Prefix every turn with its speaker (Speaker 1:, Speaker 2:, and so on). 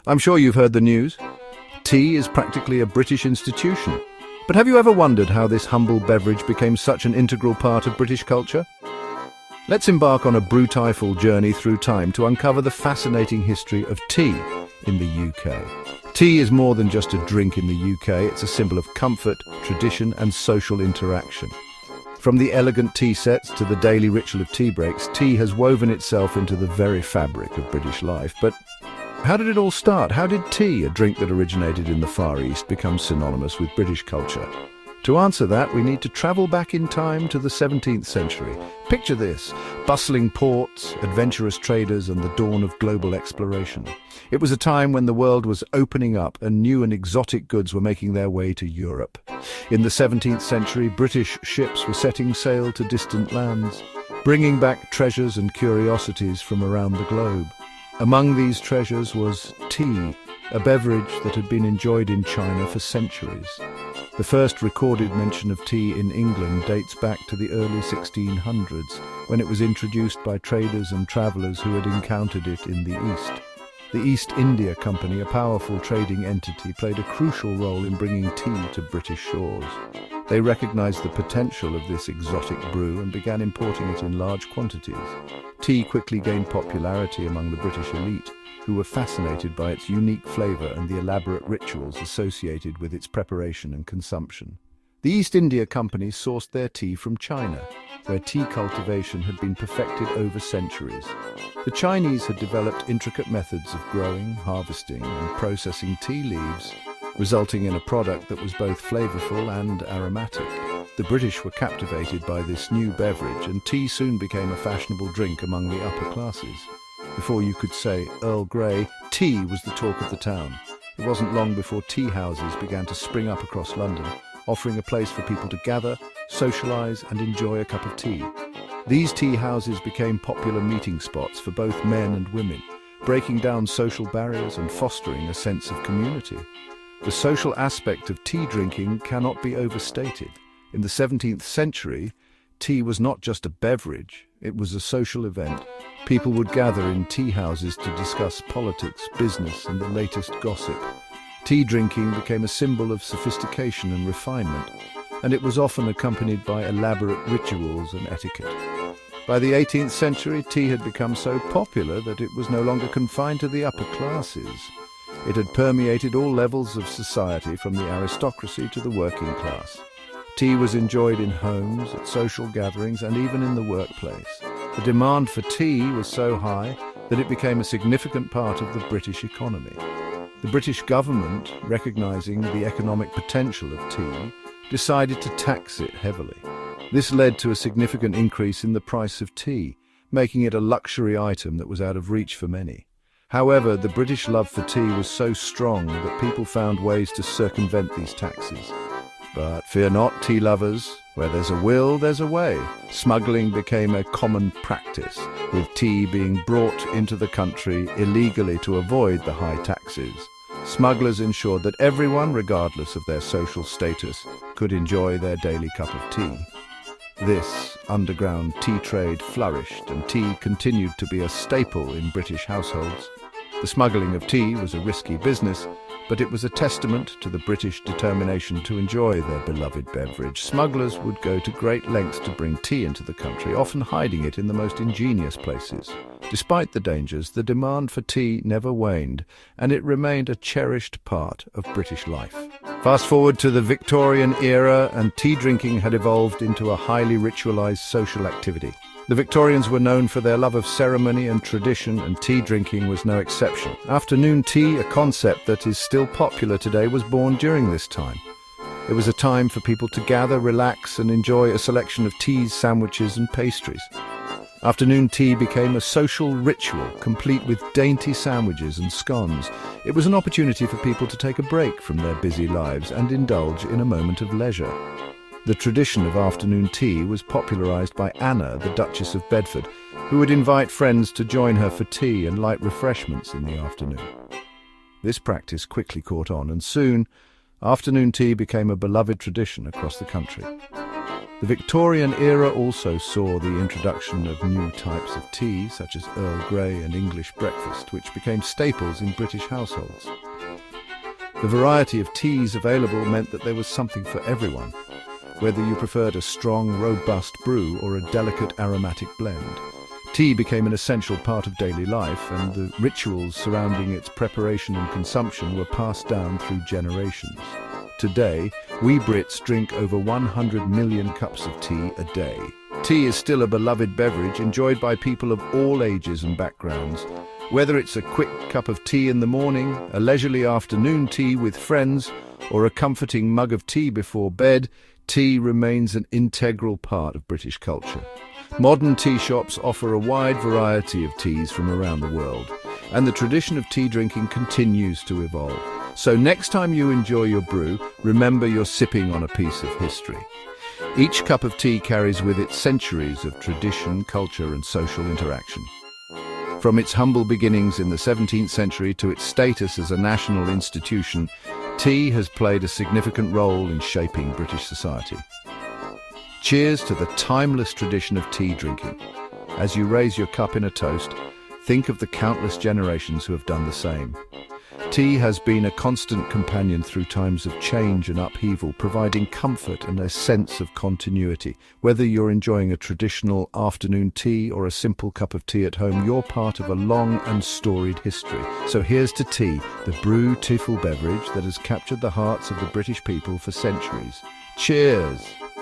Speaker 1: I'm sure you've heard the news. Tea is practically a British institution. But have you ever wondered how this humble beverage became such an integral part of British culture? Let's embark on a Brew-tiful journey through time to uncover the fascinating history of tea in the UK. Tea is more than just a drink in the UK, it's a symbol of comfort, tradition and social interaction. From the elegant tea sets to the daily ritual of tea breaks, tea has woven itself into the very fabric of British life. But how did it all start? How did tea, a drink that originated in the Far East, become synonymous with British culture? To answer that, we need to travel back in time to the 17th century. Picture this: bustling ports, adventurous traders, and the dawn of global exploration. It was a time when the world was opening up and new and exotic goods were making their way to Europe. In the 17th century, British ships were setting sail to distant lands, bringing back treasures and curiosities from around the globe. Among these treasures was tea, a beverage that had been enjoyed in China for centuries. The first recorded mention of tea in England dates back to the early 1600s, when it was introduced by traders and travellers who had encountered it in the East. The East India Company, a powerful trading entity, played a crucial role in bringing tea to British shores. They recognized the potential of this exotic brew and began importing it in large quantities. Tea quickly gained popularity among the British elite, who were fascinated by its unique flavor and the elaborate rituals associated with its preparation and consumption. The East India Company sourced their tea from China, where tea cultivation had been perfected over centuries. The Chinese had developed intricate methods of growing, harvesting, and processing tea leaves, resulting in a product that was both flavorful and aromatic. The British were captivated by this new beverage, and tea soon became a fashionable drink among the upper classes. Before you could say Earl Grey, tea was the talk of the town. It wasn't long before tea houses began to spring up across London, offering a place for people to gather, socialise and enjoy a cup of tea. These tea houses became popular meeting spots for both men and women, breaking down social barriers and fostering a sense of community. The social aspect of tea drinking cannot be overstated. In the 17th century, tea was not just a beverage, it was a social event. People would gather in tea houses to discuss politics, business, and the latest gossip. Tea drinking became a symbol of sophistication and refinement, and it was often accompanied by elaborate rituals and etiquette. By the 18th century, tea had become so popular that it was no longer confined to the upper classes. It had permeated all levels of society, from the aristocracy to the working class. Tea was enjoyed in homes, at social gatherings, and even in the workplace. The demand for tea was so high that it became a significant part of the British economy. The British government, recognising the economic potential of tea, decided to tax it heavily. This led to a significant increase in the price of tea, making it a luxury item that was out of reach for many. However, the British love for tea was so strong that people found ways to circumvent these taxes. But fear not, tea lovers, where there's a will, there's a way. Smuggling became a common practice, with tea being brought into the country illegally to avoid the high taxes. Smugglers ensured that everyone, regardless of their social status, could enjoy their daily cup of tea. This underground tea trade flourished, and tea continued to be a staple in British households. The smuggling of tea was a risky business, but it was a testament to the British determination to enjoy their beloved beverage. Smugglers would go to great lengths to bring tea into the country, often hiding it in the most ingenious places. Despite the dangers, the demand for tea never waned, and it remained a cherished part of British life. Fast forward to the Victorian era, and tea drinking had evolved into a highly ritualized social activity. The Victorians were known for their love of ceremony and tradition, and tea drinking was no exception. Afternoon tea, a concept that is still popular today, was born during this time. It was a time for people to gather, relax, and enjoy a selection of teas, sandwiches, and pastries. Afternoon tea became a social ritual, complete with dainty sandwiches and scones. It was an opportunity for people to take a break from their busy lives and indulge in a moment of leisure. The tradition of afternoon tea was popularised by Anna, the Duchess of Bedford, who would invite friends to join her for tea and light refreshments in the afternoon. This practice quickly caught on, and soon, afternoon tea became a beloved tradition across the country. The Victorian era also saw the introduction of new types of tea, such as Earl Grey and English breakfast, which became staples in British households. The variety of teas available meant that there was something for everyone, whether you preferred a strong, robust brew or a delicate, aromatic blend. Tea became an essential part of daily life, and the rituals surrounding its preparation and consumption were passed down through generations. Today, we Brits drink over 100 million cups of tea a day. Tea is still a beloved beverage enjoyed by people of all ages and backgrounds. Whether it's a quick cup of tea in the morning, a leisurely afternoon tea with friends, or a comforting mug of tea before bed, tea remains an integral part of British culture. Modern tea shops offer a wide variety of teas from around the world, and the tradition of tea drinking continues to evolve. So next time you enjoy your brew, remember you're sipping on a piece of history. Each cup of tea carries with it centuries of tradition, culture, and social interaction. From its humble beginnings in the 17th century to its status as a national institution, tea has played a significant role in shaping British society. Cheers to the timeless tradition of tea drinking. As you raise your cup in a toast, think of the countless generations who have done the same. Tea has been a constant companion through times of change and upheaval, providing comfort and a sense of continuity. Whether you're enjoying a traditional afternoon tea or a simple cup of tea at home, you're part of a long and storied history. So here's to tea, the brew-tiful beverage that has captured the hearts of the British people for centuries. Cheers!